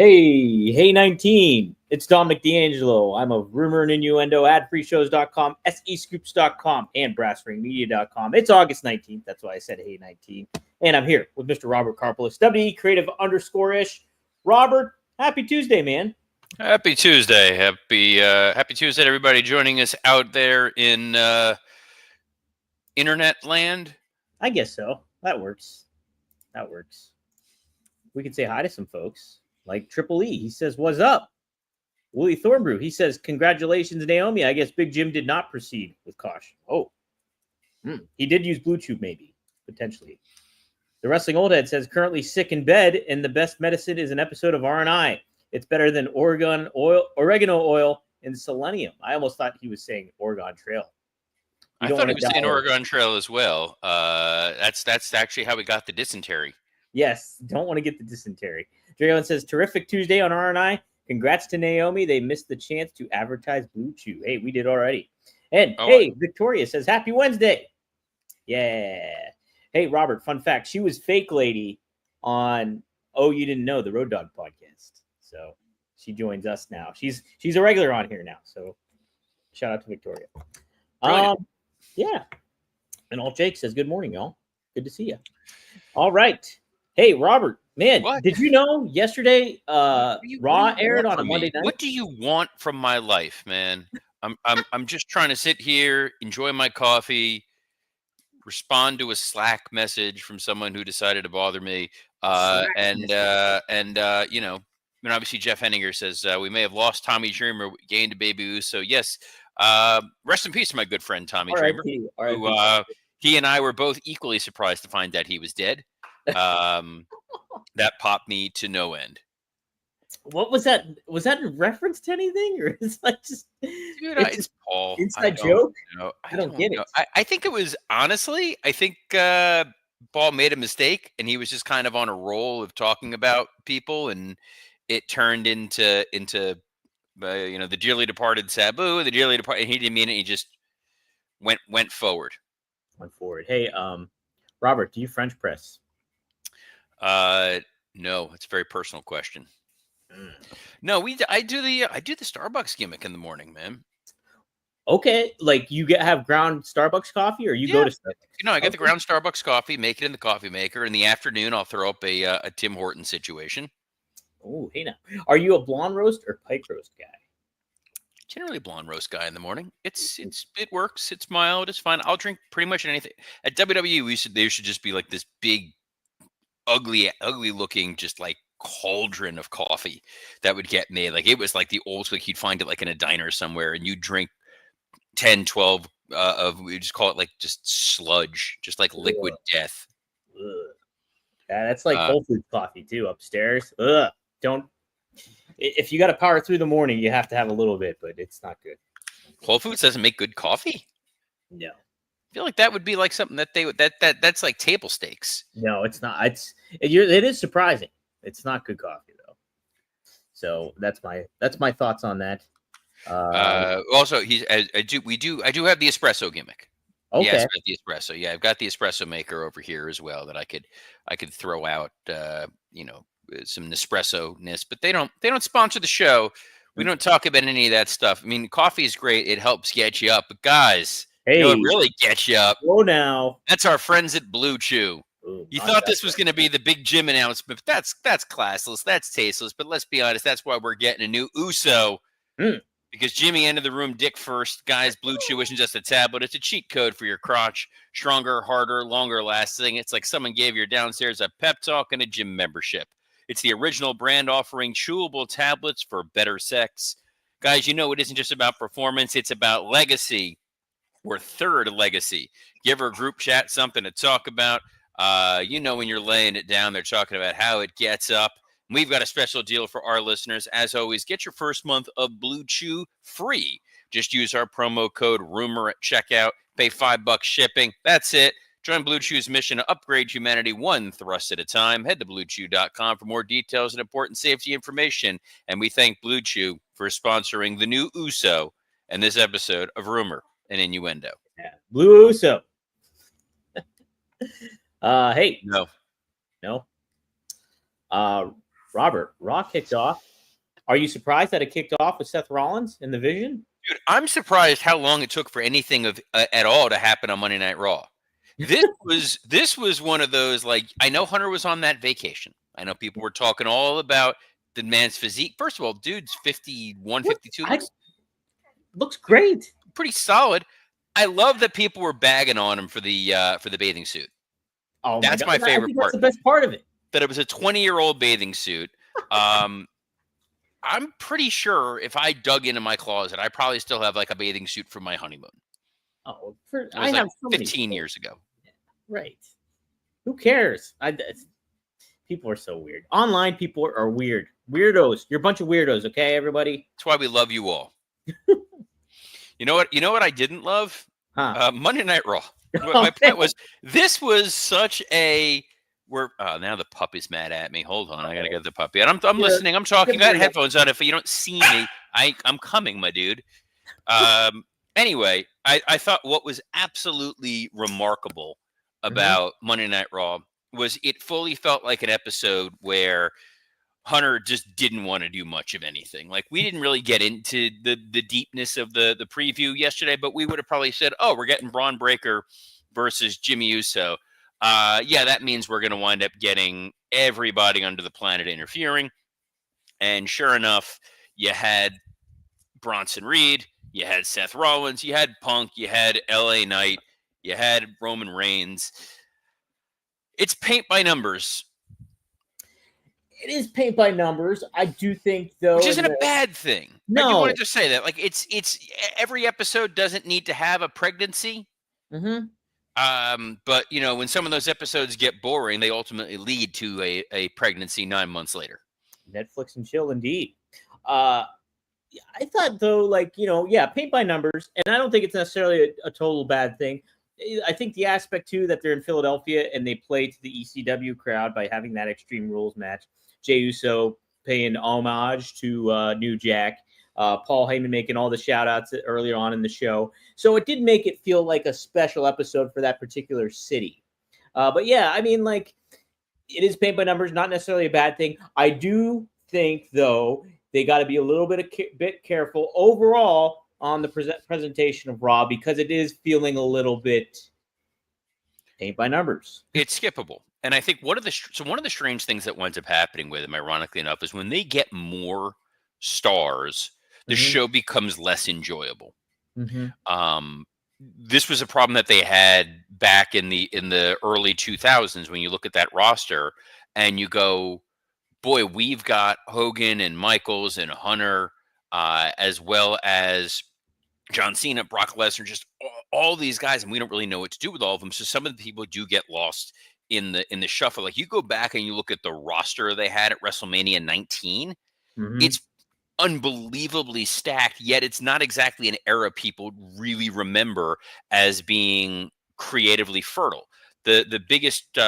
Hey 19. It's Dominic D'Angelo. I'm of Rumor and Innuendo, adfreeshows.com, SEscoops.com, and brassringmedia.com. It's August 19th. That's why I said hey 19. And I'm here with Mr. Robert Karpelis, WE Creative _ish. Robert, happy Tuesday, man. Happy Tuesday. Happy Tuesday to everybody joining us out there in internet land. I guess so. That works. We can say hi to some folks like Triple E. He says, "What's up?" Willie Thornbrew. He says, "Congratulations, Naomi. I guess Big Jim did not proceed with caution." Oh, he did use Blue Chew, maybe, potentially. The Wrestling Old Head says, "Currently sick in bed, and the best medicine is an episode of R&I. It's better than oregano oil, and selenium." I almost thought he was saying Oregon Trail. I thought he was saying Oregon Trail as well. That's actually how we got the dysentery. Yes, don't want to get the dysentery. Dragon says, "Terrific Tuesday on R&I. Congrats to Naomi. They missed the chance to advertise Blue Chew." Hey, we did already. And Victoria says, "Happy Wednesday." Yeah. Hey, Robert, fun fact. She was fake lady on You Didn't Know, the Road Dog podcast. So she joins us now. She's a regular on here now. So shout out to Victoria. Yeah. And Alt Jake says, "Good morning, y'all. Good to see you." All right. Hey, Robert, man, did you know yesterday Raw aired on a Monday night? What do you want from my life, man? I'm just trying to sit here, enjoy my coffee, respond to a Slack message from someone who decided to bother me, and obviously Jeff Henninger says we may have lost Tommy Dreamer, gained a Baby Uso. Yes, rest in peace, my good friend Tommy Dreamer. Who he and I were both equally surprised to find that he was dead. That popped me to no end. What was that? Was that in reference to anything, or is that just it's Paul inside joke? I don't get it. I think it was honestly. I think Paul made a mistake, and he was just kind of on a roll of talking about people, and it turned into the dearly departed Sabu, the dearly departed. He didn't mean it. He just went forward. Hey, Robert, do you French press? No, it's a very personal question. No, I do the Starbucks gimmick in the morning, man. Okay, like you have ground Starbucks coffee, or you go to Starbucks? I get the ground Starbucks coffee, make it in the coffee maker. In the afternoon, I'll throw up a Tim Horton situation. Oh, hey now, are you a blonde roast or pike roast guy? Generally, blonde roast guy in the morning. It works. It's mild. It's fine. I'll drink pretty much anything. At WWE, there should just be like this big, ugly looking, just like cauldron of coffee that would get made. Like it was like the old school. You'd find it like in a diner somewhere, and you drink 10, 12 we just call it like just sludge, just like liquid death. Yeah, that's like Whole Foods coffee too upstairs. Don't. If you got to power through the morning, you have to have a little bit, but it's not good. Whole Foods doesn't make good coffee. No. I feel like that would be like something that that's like table stakes. No, it's not. It is surprising. It's not good coffee though. So that's my thoughts on that. Also, I do have the espresso gimmick. Okay. Yes, the espresso. Yeah, I've got the espresso maker over here as well that I could throw out. Some Nespresso-ness, but they don't sponsor the show. We don't talk about any of that stuff. I mean, coffee is great. It helps get you up. But guys, it really gets you up. Oh, now. That's our friends at Blue Chew. Ooh, you thought this was going to be the big gym announcement, but that's classless. That's tasteless. But let's be honest, that's why we're getting a new Uso. Because Jimmy entered the room dick first. Guys, Blue Chew isn't just a tablet. It's a cheat code for your crotch. Stronger, harder, longer lasting. It's like someone gave your downstairs a pep talk and a gym membership. It's the original brand offering chewable tablets for better sex. Guys, it isn't just about performance. It's about legacy or third legacy. Give her a group chat something to talk about. When you're laying it down, they're talking about how it gets up. We've got a special deal for our listeners. As always, get your first month of Blue Chew free. Just use our promo code RUMOR at checkout. Pay $5 shipping. That's it. Join Blue Chew's mission to upgrade humanity one thrust at a time. Head to BlueChew.com for more details and important safety information. And we thank Blue Chew for sponsoring the new Uso and this episode of Rumor and Innuendo. Yeah. Blue Uso. Hey. No. Robert, Raw kicked off. Are you surprised that it kicked off with Seth Rollins in the Vision? Dude, I'm surprised how long it took for anything of at all to happen on Monday Night Raw. This was one of those, like, I know Hunter was on that vacation. I know people were talking all about the man's physique. First of all, dude's 51, 52. Looks great. Pretty solid. I love that people were bagging on him for the bathing suit. Oh, that's my favorite part. That's the best part of it. That it was a 20-year-old bathing suit. I'm pretty sure if I dug into my closet, I probably still have like a bathing suit from my honeymoon. Oh, I have so 15 years ago. Right. Who cares? People are so weird. Online people are weird. Weirdos. You're a bunch of weirdos, okay, everybody? That's why we love you all. You know what I didn't love? Monday Night Raw. My point was, this was such a... now the puppy's mad at me. Hold on, I gotta get the puppy. And I'm listening. I'm talking. I got headphones on. If you don't see me, I'm coming, my dude. Anyway, I thought what was absolutely remarkable about Monday Night Raw was it fully felt like an episode where Hunter just didn't want to do much of anything. Like, we didn't really get into the deepness of the preview yesterday, but we would have probably said, oh, we're getting Braun Breaker versus Jimmy Uso. Yeah, that means we're going to wind up getting everybody under the planet interfering. And sure enough, you had Bronson Reed, you had Seth Rollins, you had Punk, you had LA Knight, you had Roman Reigns. It's paint by numbers. It is paint by numbers. I do think, though, which isn't a bad thing. No, I do want to just say that, like, it's every episode doesn't need to have a pregnancy. But when some of those episodes get boring, they ultimately lead to a pregnancy 9 months later. Netflix and chill, indeed. I thought, though, paint by numbers, and I don't think it's necessarily a total bad thing. I think the aspect too that they're in Philadelphia and they play to the ECW crowd by having that Extreme Rules match. Jey Uso paying homage to New Jack. Paul Heyman making all the shout outs earlier on in the show. So it did make it feel like a special episode for that particular city. But yeah, I mean, like, it is paint by numbers, not necessarily a bad thing. I do think, though, they got to be a little bit careful overall on the presentation of Raw, because it is feeling a little bit paint by numbers. It's skippable. And I think one of the strange things that winds up happening with them, ironically enough, is when they get more stars, the show becomes less enjoyable. This was a problem that they had back in the early 2000s when you look at that roster and you go, boy, we've got Hogan and Michaels and Hunter, as well as John Cena, Brock Lesnar, just all these guys, and we don't really know what to do with all of them. So some of the people do get lost in the shuffle. Like, you go back and you look at the roster they had at WrestleMania 19, it's unbelievably stacked, yet it's not exactly an era people really remember as being creatively fertile. The biggest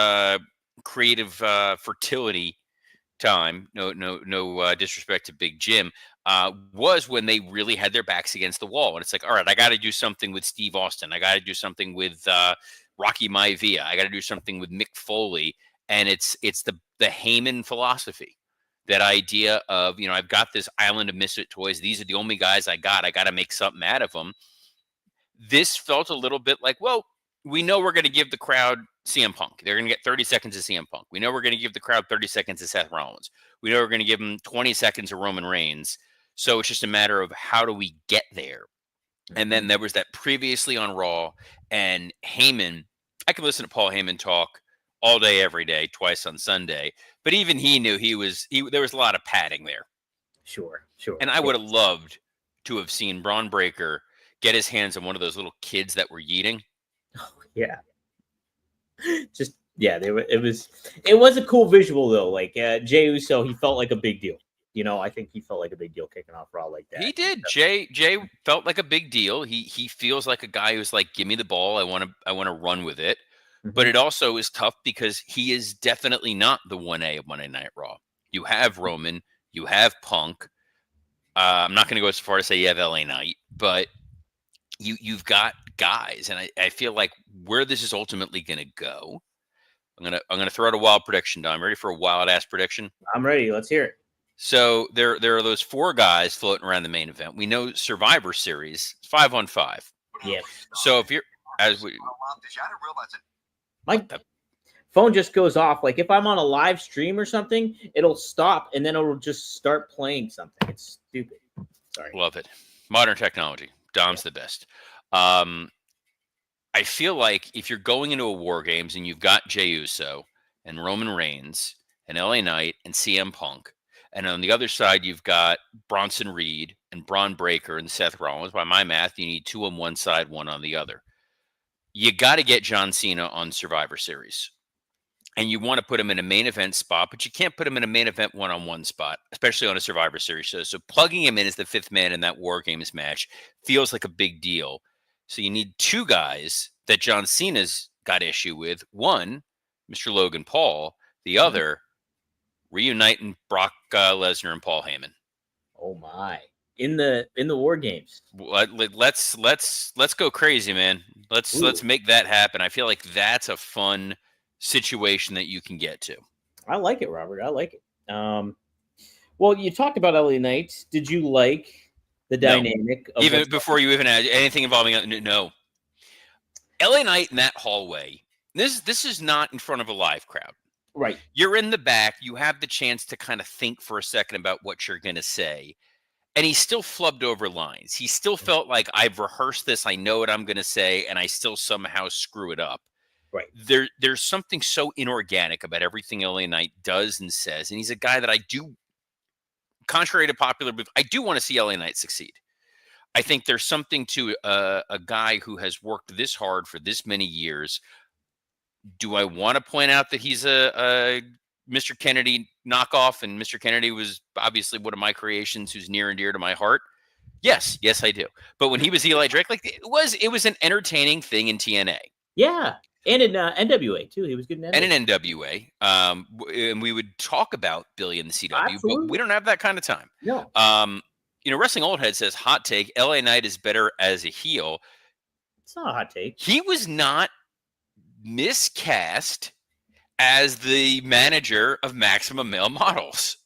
creative fertility time, no disrespect to Big Jim, was when they really had their backs against the wall. And it's like, all right, I got to do something with Steve Austin. I got to do something with Rocky Maivia. I got to do something with Mick Foley. And it's the Heyman philosophy, that idea of, I've got this island of misfit toys. These are the only guys I got. I got to make something out of them. This felt a little bit like, well, we know we're going to give the crowd CM Punk. They're going to get 30 seconds of CM Punk. We know we're going to give the crowd 30 seconds of Seth Rollins. We know we're going to give them 20 seconds of Roman Reigns. So it's just a matter of how do we get there? And then there was that previously on Raw, and Heyman. I could listen to Paul Heyman talk all day, every day, twice on Sunday. But even he knew there was a lot of padding there. Sure. And I would have loved to have seen Braun Breaker get his hands on one of those little kids that were yeeting. Oh, yeah. It was a cool visual, though. Like, Jey Uso, he felt like a big deal. I think he felt like a big deal kicking off Raw like that. He did. Jay felt like a big deal. He feels like a guy who's like, give me the ball. I want to run with it. But it also is tough because he is definitely not the 1A of Monday Night Raw. You have Roman, you have Punk. I'm not going to go so far to say you have LA Knight, but you've got guys, and I feel like where this is ultimately going to go, I'm gonna throw out a wild prediction, Don. Ready for a wild ass prediction? I'm ready. Let's hear it. So there are those 4 guys floating around the main event. We know Survivor Series 5-on-5. Yeah. So if you're as we My phone just goes off. Like if I'm on a live stream or something, it'll stop and then it'll just start playing something. It's stupid. Sorry. Love it. Modern technology. Dom's the best. I feel like if you're going into a War Games and you've got Jey Uso and Roman Reigns and LA Knight and CM Punk, and on the other side you've got Bronson Reed and Braun Breaker and Seth Rollins. By my math, you need 2 on one side, 1 on the other. You got to get John Cena on Survivor Series. And you want to put him in a main event spot, but you can't put him in a main event one-on-one spot, especially on a Survivor Series show. So plugging him in as the 5th man in that War Games match feels like a big deal. So you need 2 guys that John Cena's got issue with. One, Mr. Logan Paul. The other, reuniting Brock Lesnar and Paul Heyman. Oh my! In the War Games. Let's go crazy, man. Let's make that happen. I feel like that's a fun situation that you can get to. I like it, Robert. I like it. Well, you talked about LA Knight. Did you like the dynamic? Of even before you even had anything involving no. LA Knight in that hallway. This is not in front of a live crowd. Right. You're in the back. You have the chance to kind of think for a second about what you're going to say. And he still flubbed over lines. He still felt like I've rehearsed this. I know what I'm going to say, and I still somehow screw it up. Right. There's something so inorganic about everything LA Knight does and says. And he's a guy that I do, contrary to popular belief, I do want to see LA Knight succeed. I think there's something to a guy who has worked this hard for this many years. Do I want to point out that he's a Mr. Kennedy knockoff, and Mr. Kennedy was obviously one of my creations who's near and dear to my heart? Yes, I do. But when he was Eli Drake, like it was an entertaining thing in TNA. Yeah. And in NWA too, he was good in NWA. And in NWA, and we would talk about Billy in the CW, Absolutely. but we don't have that kind of time. No. Wrestling Old Head says, hot take, LA Knight is better as a heel. It's not a hot take. He was not miscast as the manager of Maximum Male Models.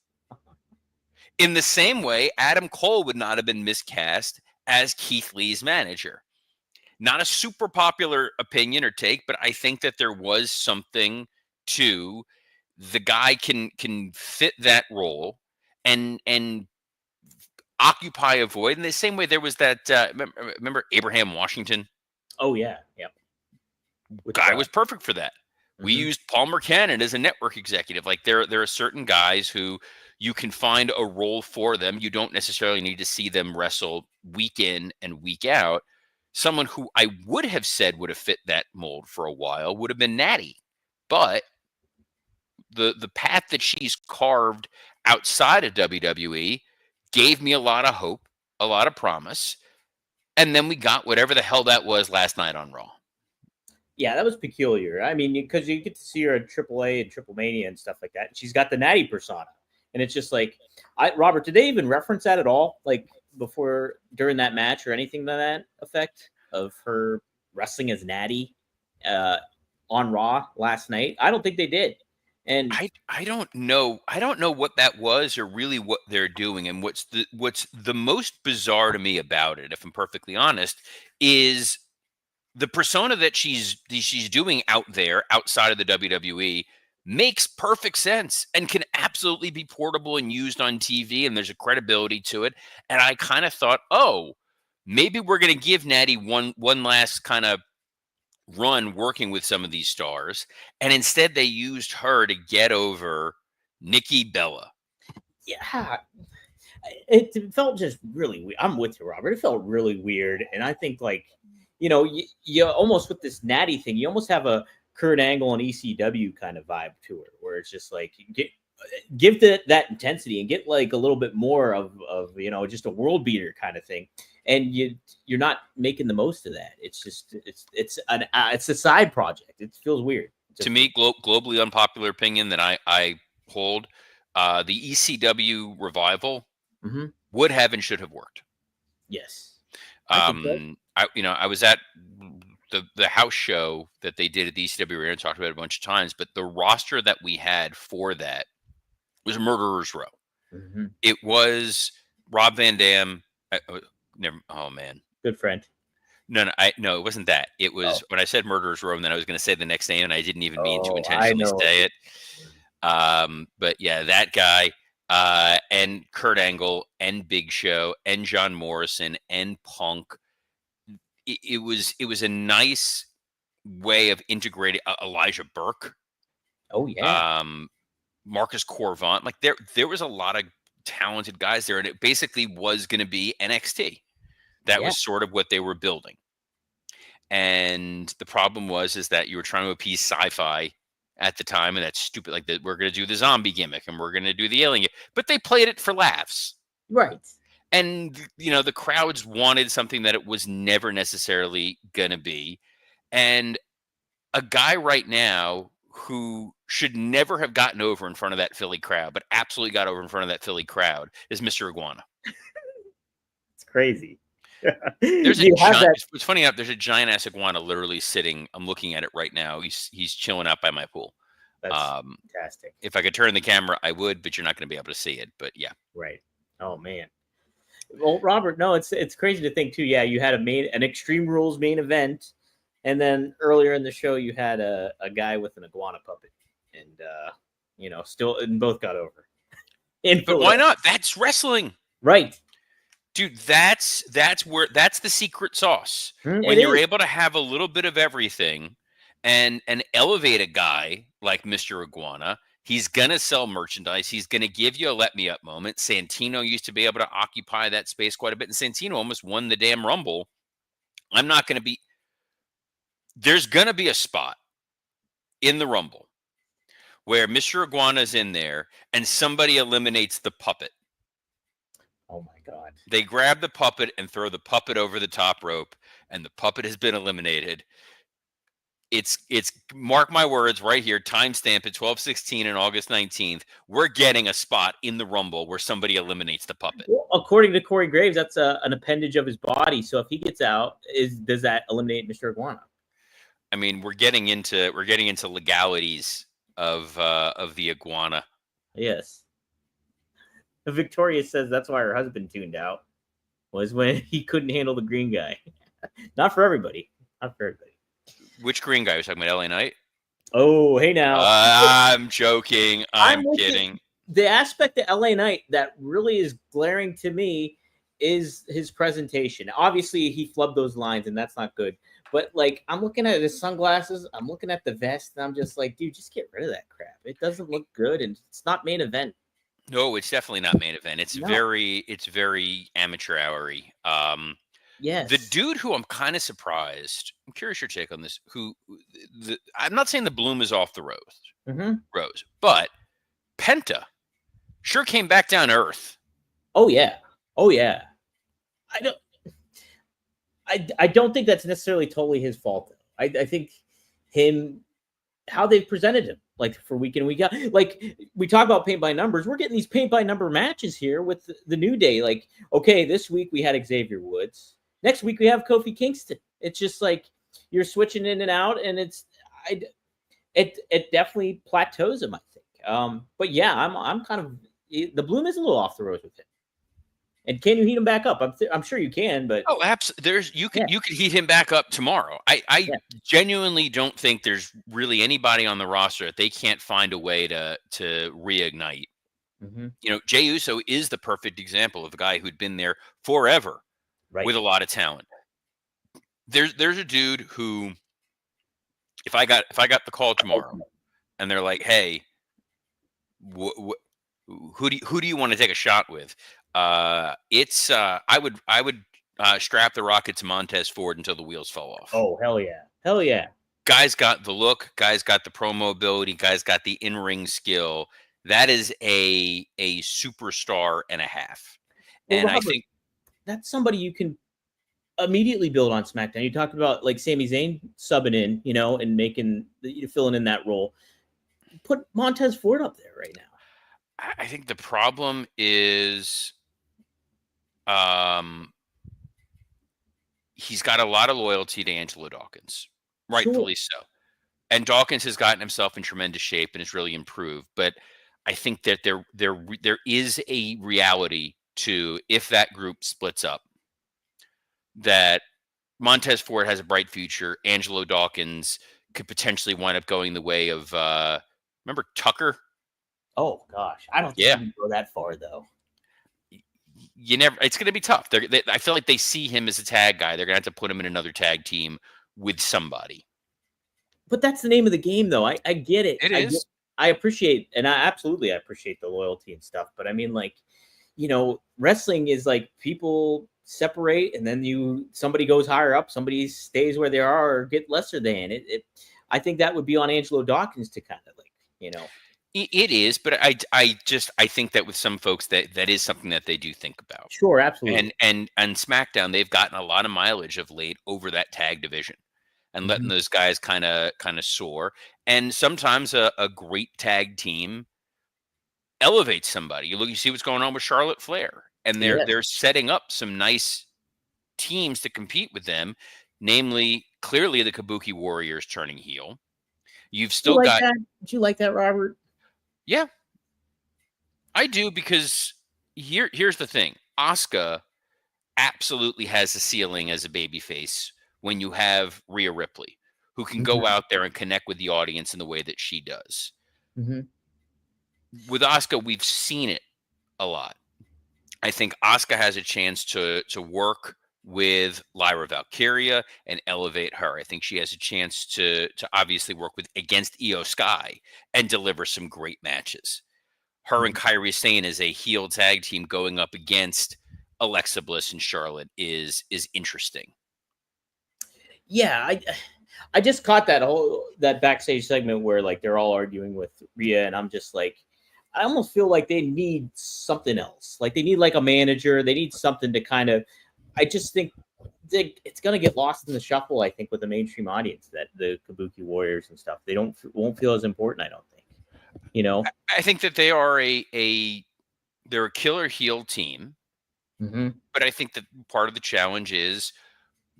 In the same way, Adam Cole would not have been miscast as Keith Lee's manager. Not a super popular opinion or take, but I think that there was something to the guy can fit that role and occupy a void. In the same way, there was that remember Abraham Washington? Oh yeah, yep. Guy was perfect for that. We used Paul Mercannon as a network executive. Like there are certain guys who you can find a role for them. You don't necessarily need to see them wrestle week in and week out. Someone who I would have said would have fit that mold for a while would have been Natty. But the path that she's carved outside of WWE gave me a lot of hope, a lot of promise. And then we got whatever the hell that was last night on Raw. Yeah, that was peculiar. I mean, because you get to see her at AAA and Triple Mania and stuff like that. She's got the Natty persona. And it's just like, Robert, did they even reference that at all? Like during that match or anything to that effect of her wrestling as Natty on Raw last night? I don't think they did. And I don't know. I don't know what that was or really what they're doing. And what's the most bizarre to me about it, if I'm perfectly honest, is the persona that she's doing out there outside of the WWE makes perfect sense and can absolutely be portable and used on TV. And there's a credibility to it. And I kind of thought, oh, maybe we're going to give Natty one last kind of run working with some of these stars. And instead they used her to get over Nikki Bella. Yeah. It felt just really weird. I'm with you, Robert. It felt really weird. And I think you almost with this Natty thing, you almost have a Kurt Angle and ECW kind of vibe to her, where it's just like give that intensity and get like a little bit more of just a world beater kind of thing, and you're not making the most of that. It's just it's a side project. It feels weird to me. Globally unpopular opinion that I hold, the ECW revival would have and should have worked. Yes. I was at the house show that they did at the ECW Arena, talked about it a bunch of times, but the roster that we had for that was Murderer's Row. Mm-hmm. It was Rob Van Dam. Oh man, good friend. No, it wasn't that. It was when I said Murderer's Row, and then I was going to say the next name, and I didn't even mean to intentionally say it. But yeah, that guy, and Kurt Angle, and Big Show, and John Morrison, and Punk. It was a nice way of integrating Elijah Burke. Oh yeah. Marcus Corvant. Like there was a lot of talented guys there, and it basically was going to be NXT. That was sort of what they were building. And the problem is that you were trying to appease sci-fi at the time, and that's stupid. Like we're going to do the zombie gimmick, and we're going to do the alien, but they played it for laughs, right? And the crowds wanted something that it was never necessarily going to be. And a guy right now who should never have gotten over in front of that Philly crowd, but absolutely got over in front of that Philly crowd, is Mr. Iguana. It's crazy. There's a giant, it's funny enough, there's a giant ass iguana literally sitting. I'm looking at it right now. He's chilling out by my pool. That's fantastic. If I could turn the camera, I would, but you're not going to be able to see it. But yeah. Right. Oh man. Well, Robert, no, it's crazy to think too. Yeah, you had an Extreme Rules main event, and then earlier in the show you had a guy with an iguana puppet, and still, and both got over. But why not? That's wrestling, right? Dude, that's the secret sauce. When you're able to have a little bit of everything and elevate a guy like Mr. Iguana, he's going to sell merchandise. He's going to give you a let me up moment. Santino used to be able to occupy that space quite a bit, and Santino almost won the damn Rumble. There's going to be a spot in the Rumble where Mr. Iguana's in there and somebody eliminates the puppet. Oh my God. They grab the puppet and throw the puppet over the top rope, and the puppet has been eliminated. It's mark my words right here, timestamp at 12/16 and August 19th. We're getting a spot in the Rumble where somebody eliminates the puppet. Well, according to Corey Graves, that's an appendage of his body. So if he gets out, does that eliminate Mr. Iguana? I mean, we're getting into legalities of the iguana. Yes. Victoria says that's why her husband tuned out, was when he couldn't handle the green guy. Not for everybody. Which green guy? Are you talking about LA Knight? Oh, hey now. I'm joking. I'm kidding. The aspect of LA Knight that really is glaring to me is his presentation. Obviously, he flubbed those lines, and that's not good. But, like, I'm looking at his sunglasses, I'm looking at the vest, and I'm just like, dude, just get rid of that crap. It doesn't look good, and it's not main event. No, it's definitely not main event. It's very amateur hour-y. Yes. The dude who I'm kind of surprised, I'm curious your take on this, I'm not saying the bloom is off the rose, but Penta sure came back down to earth. Oh yeah. I don't think that's necessarily totally his fault, though. I think how they've presented him, like, for week in, week out. Like, we talk about paint by numbers. We're getting these paint by number matches here with the New Day. Like, okay, this week we had Xavier Woods. Next week we have Kofi Kingston. It's just like you're switching in and out, and it definitely plateaus him, I think. But yeah, I'm kind of, the bloom is a little off the rose with him. And can you heat him back up? I'm sure you can, but absolutely. You could heat him back up tomorrow. I genuinely don't think there's really anybody on the roster that they can't find a way to reignite. Mm-hmm. Jey Uso is the perfect example of a guy who'd been there forever, with a lot of talent. There's a dude who, if I got the call tomorrow, and they're like, hey, who do you want to take a shot with? I would strap the rocket to Montez Ford until the wheels fell off. Oh, hell yeah. Guy's got the look, guy's got the promo ability, guy's got the in-ring skill. That is a superstar and a half. Well, and Robert, I think that's somebody you can immediately build on SmackDown. You talked about, like, Sami Zayn subbing in, and filling in that role. Put Montez Ford up there right now. I think the problem is he's got a lot of loyalty to Angelo Dawkins, rightfully Sure. so. And Dawkins has gotten himself in tremendous shape and has really improved. But I think that there is a reality to, if that group splits up, that Montez Ford has a bright future. Angelo Dawkins could potentially wind up going the way of remember Tucker? Oh gosh, I don't think Yeah. you can go that far though. You never. It's going to be tough. I feel like they see him as a tag guy. They're going to have to put him in another tag team with somebody. But that's the name of the game, though. I get it. It is. I appreciate, and I appreciate the loyalty and stuff. But I mean, like, wrestling is like people separate, and then somebody goes higher up, somebody stays where they are, or get lesser than it. I think that would be on Angelo Dawkins to kind of like, It is, but I think that with some folks that is something that they do think about. Sure, absolutely. And SmackDown, they've gotten a lot of mileage of late over that tag division and letting those guys kind of soar. And sometimes a great tag team elevates somebody. You see what's going on with Charlotte Flair, and they're setting up some nice teams to compete with them, namely clearly the Kabuki Warriors turning heel. You've still got that? Did you like that, Robert? Yeah, I do, because here's the thing. Asuka absolutely has a ceiling as a babyface when you have Rhea Ripley, who can go out there and connect with the audience in the way that she does. With Asuka, we've seen it a lot. I think Asuka has a chance to work with Lyra Valkyria and elevate her. I think she has a chance to obviously work against Io Sky and deliver some great matches. Her and Kairi Sane as a heel tag team going up against Alexa Bliss and Charlotte is interesting. Yeah, I just caught that backstage segment where like they're all arguing with Rhea, and I'm just like, I almost feel like they need something else. Like they need like a manager. They need something to kind of. I just think it's going to get lost in the shuffle. I think with the mainstream audience, that the Kabuki Warriors and stuff, they won't feel as important. I don't think. I think that they are they're a killer heel team, but I think that part of the challenge is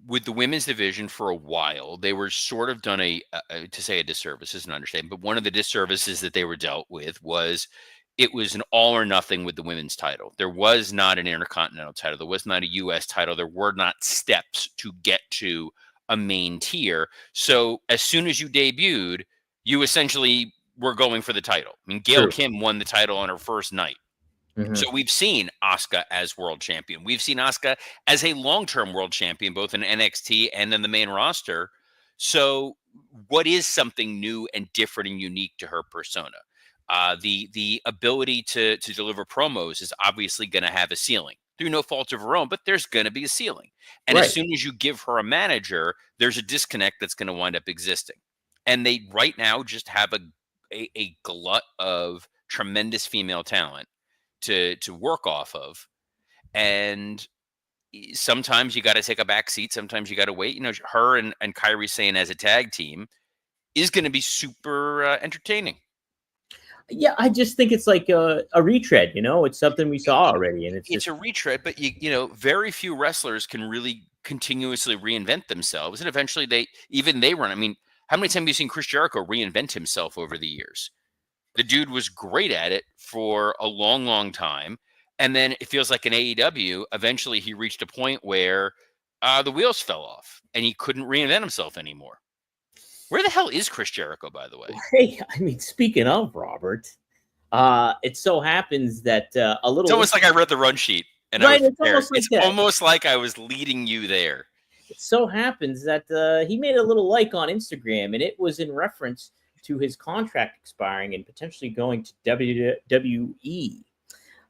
with the women's division for a while, they were sort of done to say a disservice is an understatement, but one of the disservices that they were dealt with was it was an all or nothing with the women's title. There was not an intercontinental title. There was not a U.S. title. There were not steps to get to a main tier. So as soon as you debuted, you essentially were going for the title. I mean, Gail Kim won the title on her first night. So we've seen Asuka as world champion. We've seen Asuka as a long-term world champion, both in NXT and in the main roster. So what is something new and different and unique to her persona? The ability to deliver promos is obviously going to have a ceiling through no fault of her own, but there's going to be a ceiling. And as soon as you give her a manager, there's a disconnect that's going to wind up existing. And they right now just have a glut of tremendous female talent to work off of. And sometimes you got to take a back seat. Sometimes you got to wait. Her and Kairi Sane as a tag team is going to be super entertaining. Yeah, I just think it's like a retread. It's something we saw already, and it's a retread. But very few wrestlers can really continuously reinvent themselves, and eventually they run. I mean, how many times have you seen Chris Jericho reinvent himself over the years? The dude was great at it for a long, long time. And then it feels like in AEW, eventually he reached a point where the wheels fell off and he couldn't reinvent himself anymore. Where the hell is Chris Jericho, by the way? Hey, I mean, speaking of Robert, it so happens that a little... It's almost like I read the run sheet. And right, it's almost like I was leading you there. It so happens that he made a little like on Instagram, and it was in reference to his contract expiring and potentially going to WWE.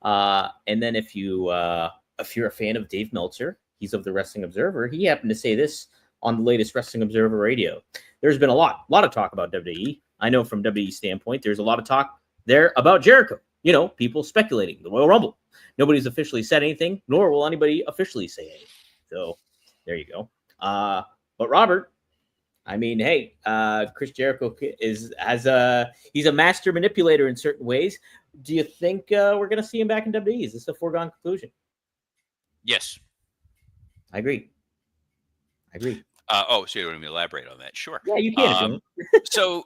And then if you're a fan of Dave Meltzer, he's of the Wrestling Observer, he happened to say this on the latest Wrestling Observer radio. There's been a lot of talk about WWE. I know from WWE standpoint, there's a lot of talk there about Jericho. People speculating the Royal Rumble. Nobody's officially said anything, nor will anybody officially say anything. So there you go. But Robert, I mean, hey, Chris Jericho he's a master manipulator in certain ways. Do you think we're going to see him back in WWE? Is this a foregone conclusion? Yes. I agree. I agree. So you don't want me to elaborate on that? Sure. Yeah, you can if you want. So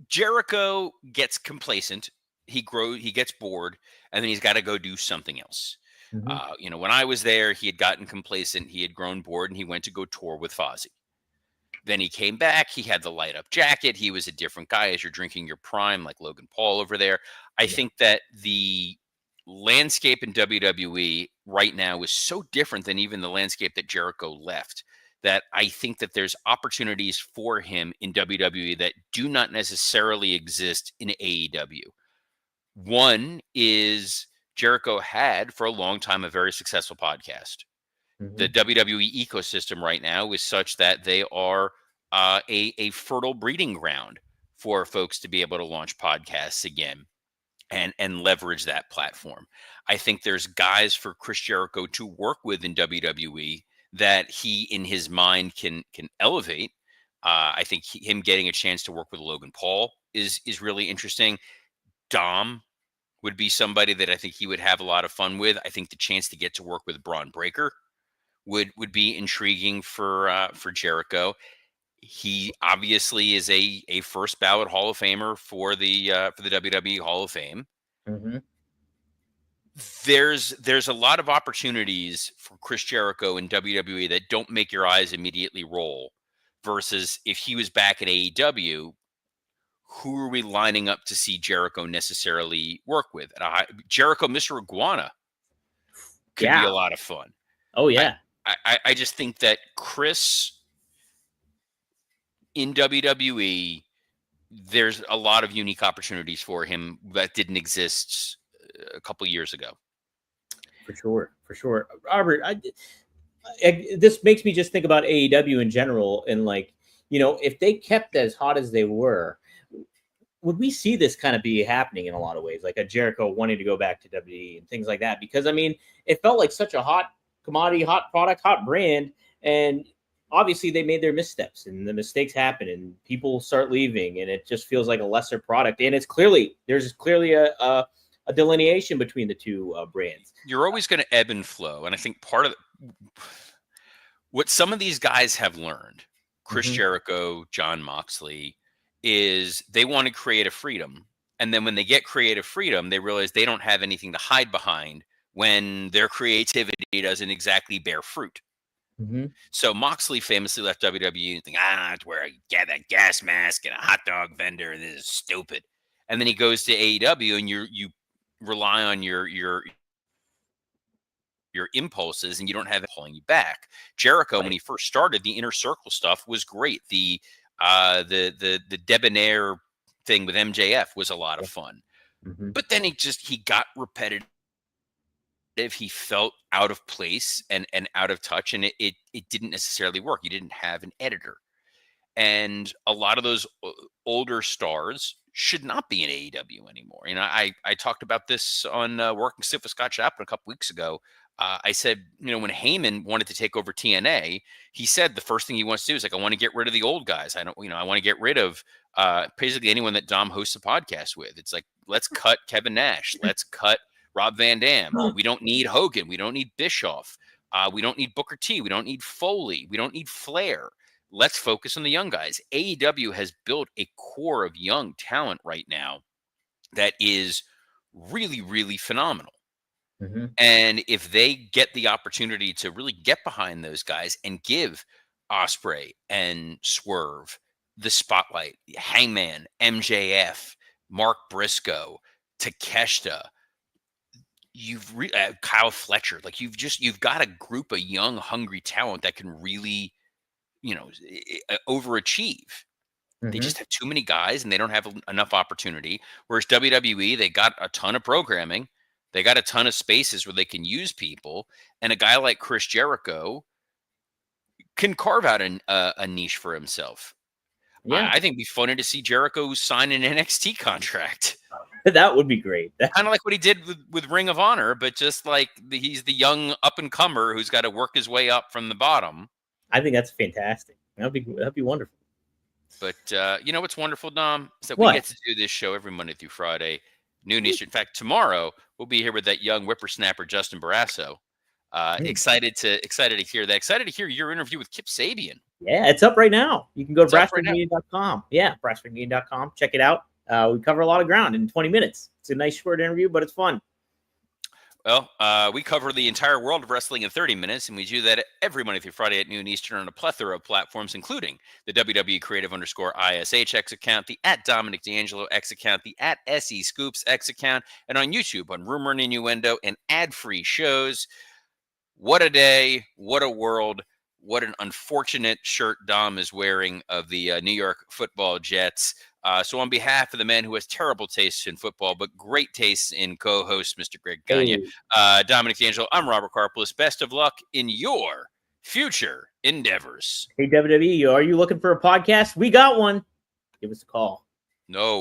Jericho gets complacent. He gets bored, and then he's got to go do something else. Mm-hmm. When I was there, he had gotten complacent. He had grown bored, and he went to go tour with Fozzy. Then he came back. He had the light up jacket. He was a different guy as you're drinking your prime, like Logan Paul over there. I think that the landscape in WWE right now is so different than even the landscape that Jericho left, that I think that there's opportunities for him in WWE that do not necessarily exist in AEW. One is Jericho had for a long time a very successful podcast. The WWE ecosystem right now is such that they are a fertile breeding ground for folks to be able to launch podcasts again and leverage that platform. I think there's guys for Chris Jericho to work with in WWE that he, in his mind, can elevate. I think him getting a chance to work with Logan Paul is really interesting. Dom would be somebody that I think he would have a lot of fun with. I think the chance to get to work with Braun Breaker would be intriguing for Jericho. He obviously is a first ballot Hall of Famer for the WWE Hall of Fame. Mm-hmm. There's a lot of opportunities for Chris Jericho in WWE that don't make your eyes immediately roll. Versus if he was back at AEW, who are we lining up to see Jericho necessarily work with? Jericho, Mr. Iguana, could be a lot of fun. Oh yeah. I just think that Chris in WWE, there's a lot of unique opportunities for him that didn't exist a couple years ago. For sure. Robert, this makes me just think about AEW in general, and like, if they kept as hot as they were, would we see this kind of be happening in a lot of ways, like a Jericho wanting to go back to WWE and things like that? Because I mean, it felt like such a hot commodity, hot product, hot brand, and obviously they made their missteps and the mistakes happen and people start leaving and it just feels like a lesser product. And there's clearly a delineation between the two brands. You're always going to ebb and flow. And I think part of what some of these guys have learned, Chris Jericho, Jon Moxley, is they want to create a freedom. And then when they get creative freedom, they realize they don't have anything to hide behind when their creativity doesn't exactly bear fruit. So Moxley famously left WWE and think, I have to wear that gas mask and a hot dog vendor. This is stupid. And then he goes to AEW and you rely on your impulses and you don't have it pulling you back. Jericho, when he first started, the inner circle stuff was great. The debonair thing with MJF was a lot of fun. But then he got repetitive. He felt out of place and out of touch, and it didn't necessarily work. You didn't have an editor. And a lot of those older stars should not be in AEW anymore. I talked about this on Working Stiff with Scott Chapman a couple weeks ago. I said, when Heyman wanted to take over TNA, he said the first thing he wants to do is like, I want to get rid of the old guys. I want to get rid of basically anyone that Dom hosts a podcast with. It's like, let's cut Kevin Nash. Let's cut Rob Van Dam. We don't need Hogan. We don't need Bischoff. We don't need Booker T. We don't need Foley. We don't need Flair. Let's focus on the young guys. AEW has built a core of young talent right now that is really, really phenomenal. And if they get the opportunity to really get behind those guys and give Ospreay and Swerve the spotlight, Hangman, MJF, Mark Briscoe, Takeshita, Kyle Fletcher, like you've got a group of young, hungry talent that can really, overachieve. They just have too many guys and they don't have enough opportunity. Whereas WWE, they got a ton of programming. They got a ton of spaces where they can use people. And a guy like Chris Jericho can carve out a niche for himself. Yeah. I think it'd be funny to see Jericho sign an NXT contract. That would be great. Kind of like what he did with Ring of Honor, but just like he's the young up-and-comer who's got to work his way up from the bottom. I think that's fantastic. That'd be wonderful. But what's wonderful, Dom, is that we get to do this show every Monday through Friday, noon Eastern. In fact, tomorrow we'll be here with that young whippersnapper, Justin Barrasso. Excited to hear that. Excited to hear your interview with Kip Sabian. Yeah, it's up right now. You can go to brassfordmedia.com. Yeah, brassfordmedia.com. Check it out. We cover a lot of ground in 20 minutes. It's a nice short interview, but it's fun. Well, we cover the entire world of wrestling in 30 minutes, and we do that every Monday through Friday at noon Eastern on a plethora of platforms, including the WWE Creative_ISH X account, the @Dominic D'Angelo X account, the @SE Scoops X account, and on YouTube on Rumor and Innuendo and ad-free shows. What a day, what a world, what an unfortunate shirt Dom is wearing of the New York Football Jets. So on behalf of the man who has terrible tastes in football, but great tastes in co-host, Mr. Greg Gagne, Dominic D'Angelo, I'm Robert Karpolis. Best of luck in your future endeavors. Hey, WWE, are you looking for a podcast? We got one. Give us a call. No.